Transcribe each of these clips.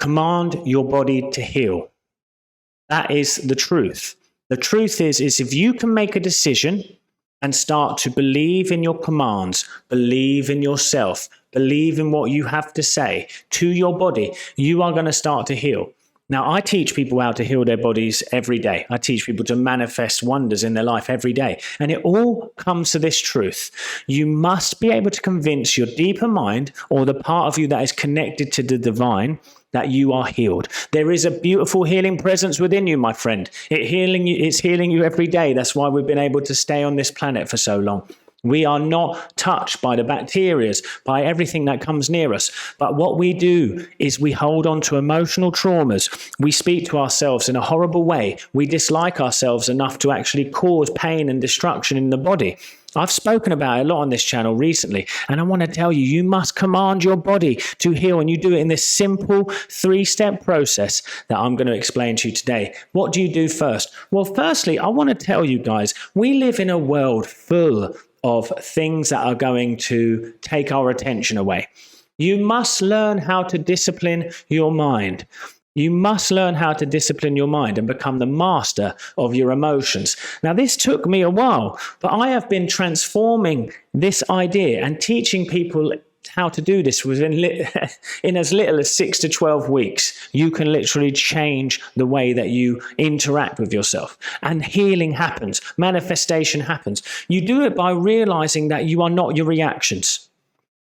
command your body to heal. That is the truth. The truth is if you can make a decision and start to believe in your commands, believe in yourself, believe in what you have to say to your body, you are going to start to heal. Now, I teach people how to heal their bodies every day. I teach people to manifest wonders in their life every day. And it all comes to this truth. You must be able to convince your deeper mind, or the part of you that is connected to the divine, that you are healed. There is a beautiful healing presence within you, my friend. It's healing you every day. That's why we've been able to stay on this planet for so long. We are not touched by the bacteria, by everything that comes near us. But what we do is we hold on to emotional traumas. We speak to ourselves in a horrible way. We dislike ourselves enough to actually cause pain and destruction in the body. I've spoken about it a lot on this channel recently, and I want to tell you, you must command your body to heal, and you do it in this simple 3-step process that I'm going to explain to you today. What do you do first? Well, firstly, I want to tell you guys, we live in a world full of things that are going to take our attention away. You must learn how to discipline your mind. You must learn how to discipline your mind and become the master of your emotions. Now, this took me a while, but I have been transforming this idea and teaching people how to do this within in as little as 6 to 12 weeks. You can literally change the way that you interact with yourself, and healing happens, manifestation happens. You do it by realizing that you are not your reactions.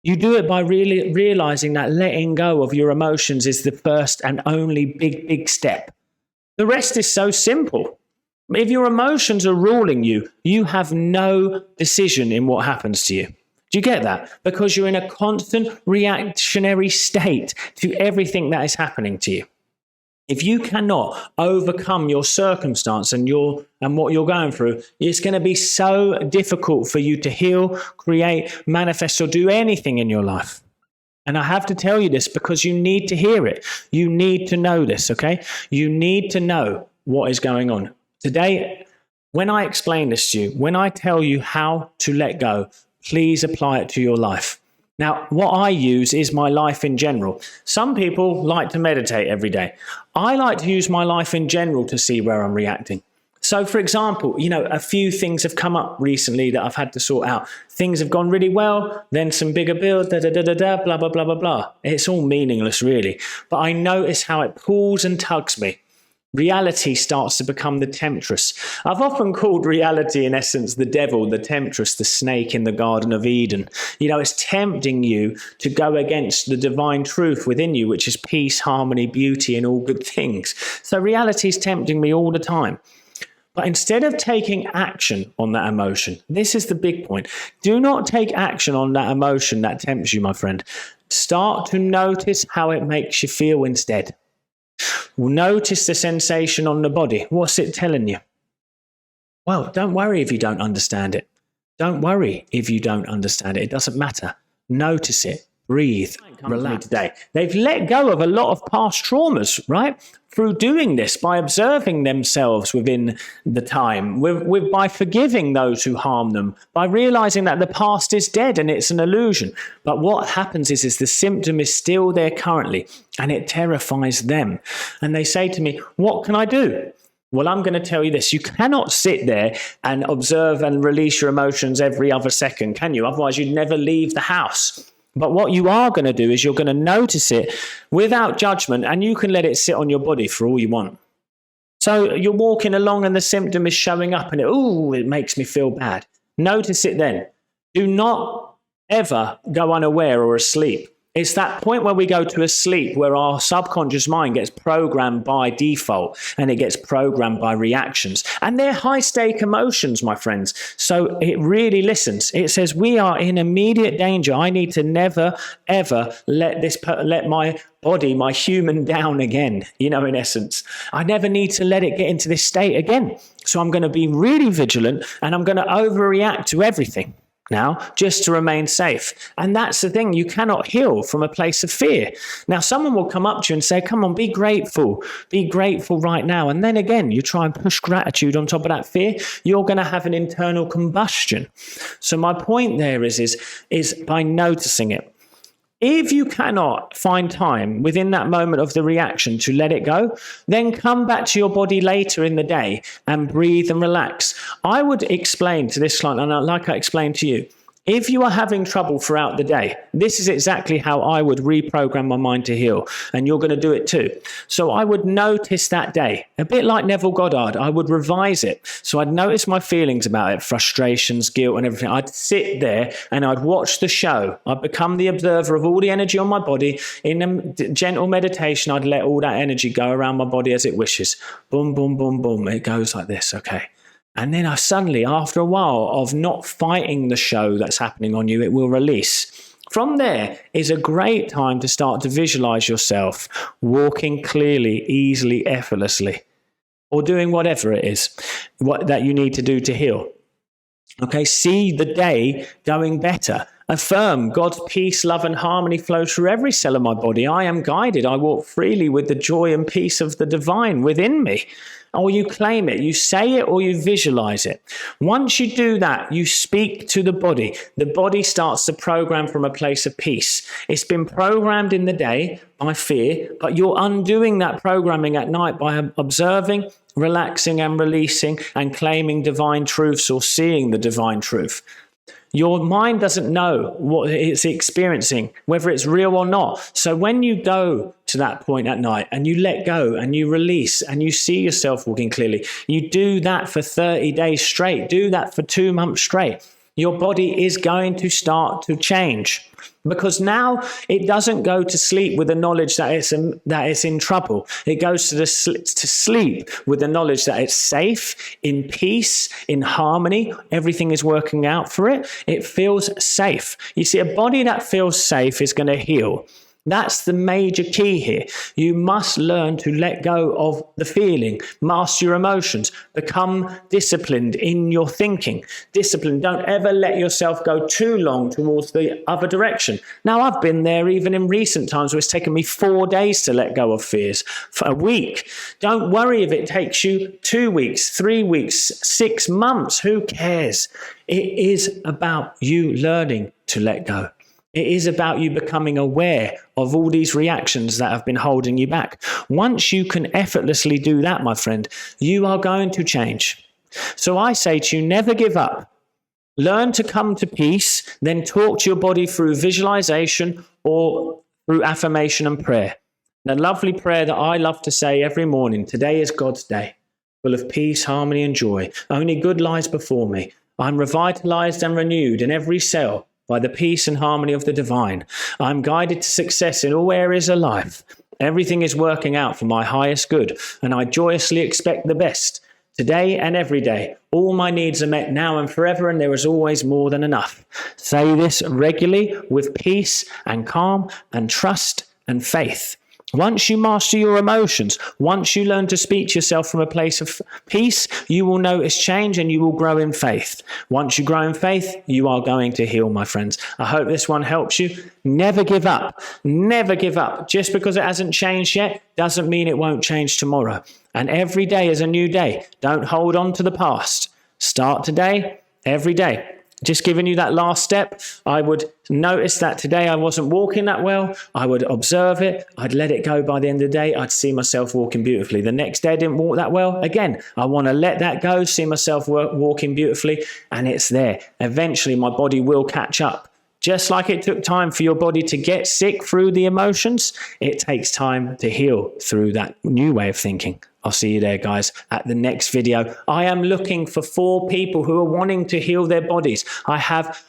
You do it by really realizing that letting go of your emotions is the first and only big step. The rest is so simple. If your emotions are ruling you, you have no decision in what happens to you. Do you get that? Because you're in a constant reactionary state to everything that is happening to you. If you cannot overcome your circumstance and what you're going through, it's going to be so difficult for you to heal, create, manifest, or do anything in your life. And I have to tell you this because you need to hear it. You need to know this, okay? You need to know what is going on. Today, when I explain this to you, when I tell you how to let go, please apply it to your life. Now, what I use is my life in general. Some people like to meditate every day. I like to use my life in general to see where I'm reacting. So, for example, a few things have come up recently that I've had to sort out. Things have gone really well, then some bigger bills, blah, blah, blah, blah, blah. It's all meaningless, really. But I notice how it pulls and tugs me. Reality starts to become the temptress. I've often called reality, in essence, the devil, the temptress, the snake in the Garden of Eden. It's tempting you to go against the divine truth within you, which is peace, harmony, beauty, and all good things. So reality is tempting me all the time. But instead of taking action on that emotion, this is the big point. Do not take action on that emotion that tempts you, my friend. Start to notice how it makes you feel instead. Notice the sensation on the body. What's it telling you? Well, don't worry if you don't understand it. Don't worry if you don't understand it. It doesn't matter. Notice it. Breathe. Relax. Today. They've let go of a lot of past traumas, right? Through doing this, by observing themselves within the time, by forgiving those who harm them, by realizing that the past is dead and it's an illusion. But what happens is the symptom is still there currently, and it terrifies them. And they say to me, what can I do? Well, I'm going to tell you this. You cannot sit there and observe and release your emotions every other second, can you? Otherwise, you'd never leave the house. But what you are going to do is you're going to notice it without judgment, and you can let it sit on your body for all you want. So you're walking along and the symptom is showing up and it makes me feel bad. Notice it then. Do not ever go unaware or asleep. It's that point where we go to a sleep where our subconscious mind gets programmed by default, and it gets programmed by reactions. And they're high-stake emotions, my friends. So it really listens. It says, we are in immediate danger. I need to never, ever let my body, my human down again, in essence. I never need to let it get into this state again. So I'm going to be really vigilant, and I'm going to overreact to everything now, just to remain safe. And that's the thing. You cannot heal from a place of fear. Now, someone will come up to you and say, come on, be grateful. Be grateful right now. And then again, you try and push gratitude on top of that fear, you're going to have an internal combustion. So my point there is by noticing it. If you cannot find time within that moment of the reaction to let it go, then come back to your body later in the day and breathe and relax. I would explain to this client, and like I explained to you, if you are having trouble throughout the day, this is exactly how I would reprogram my mind to heal, and you're going to do it too. So I would notice that day, a bit like Neville Goddard, I would revise it. So I'd notice my feelings about it, frustrations, guilt and everything. I'd sit there and I'd watch the show. I'd become the observer of all the energy on my body. In a gentle meditation, I'd let all that energy go around my body as it wishes. Boom, boom, boom, boom. It goes like this, okay. And then I suddenly, after a while of not fighting the show that's happening on you, it will release. From there is a great time to start to visualize yourself walking clearly, easily, effortlessly, or doing whatever it is that you need to do to heal. Okay, see the day going better. Affirm God's peace, love, and harmony flow through every cell of my body. I am guided. I walk freely with the joy and peace of the divine within me. Or you claim it, you say it, or you visualize it. Once you do that, you speak to the body. The body starts to program from a place of peace. It's been programmed in the day by fear, but you're undoing that programming at night by observing, relaxing, and releasing, and claiming divine truths or seeing the divine truth. Your mind doesn't know what it's experiencing, whether it's real or not. So when you go to that point at night and you let go and you release and you see yourself walking clearly, you do that for 30 days straight, do that for 2 months straight. Your body is going to start to change, because now it doesn't go to sleep with the knowledge that it's in trouble. It goes to sleep with the knowledge that it's safe, in peace, in harmony. Everything is working out for it. It feels safe. You see, a body that feels safe is going to heal. That's the major key here. You must learn to let go of the feeling, master your emotions, become disciplined in your thinking. Discipline. Don't ever let yourself go too long towards the other direction. Now, I've been there even in recent times where it's taken me 4 days to let go of fears, for a week. Don't worry if it takes you 2 weeks, 3 weeks, 6 months. Who cares? It is about you learning to let go. It is about you becoming aware of all these reactions that have been holding you back. Once you can effortlessly do that, my friend, you are going to change. So I say to you, never give up. Learn to come to peace, then talk to your body through visualization or through affirmation and prayer. The lovely prayer that I love to say every morning: today is God's day, full of peace, harmony, and joy. Only good lies before me. I'm revitalized and renewed in every cell by the peace and harmony of the divine. I'm guided to success in all areas of life. Everything is working out for my highest good, and I joyously expect the best. Today and every day, all my needs are met now and forever, and there is always more than enough. Say this regularly with peace and calm and trust and faith. Once you master your emotions, once you learn to speak to yourself from a place of peace, you will notice change and you will grow in faith. Once you grow in faith, you are going to heal, my friends. I hope this one helps you. Never give up. Never give up. Just because it hasn't changed yet doesn't mean it won't change tomorrow. And every day is a new day. Don't hold on to the past. Start today, every day. Just giving you that last step, I would notice that today I wasn't walking that well. I would observe it. I'd let it go. By the end of the day, I'd see myself walking beautifully. The next day I didn't walk that well. Again, I want to let that go, see myself walking beautifully, and it's there. Eventually, my body will catch up. Just like it took time for your body to get sick through the emotions, it takes time to heal through that new way of thinking. I'll see you there, guys, at the next video. I am looking for 4 people who are wanting to heal their bodies. I have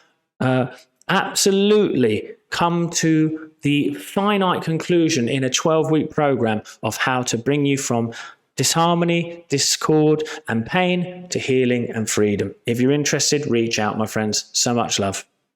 absolutely come to the finite conclusion in a 12-week program of how to bring you from disharmony, discord, and pain to healing and freedom. If you're interested, reach out, my friends. So much love.